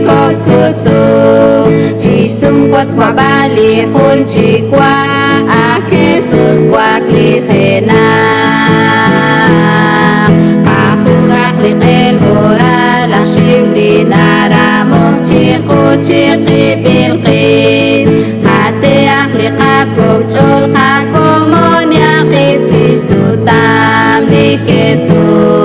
ko susu Chisum quat mabali hun chikwa a Jesus wak likhena Kahugak likhel gora lashim dinara mok chiku chiki bilqid Hati akli kakuk chul kakumon yakib chisutam di kesu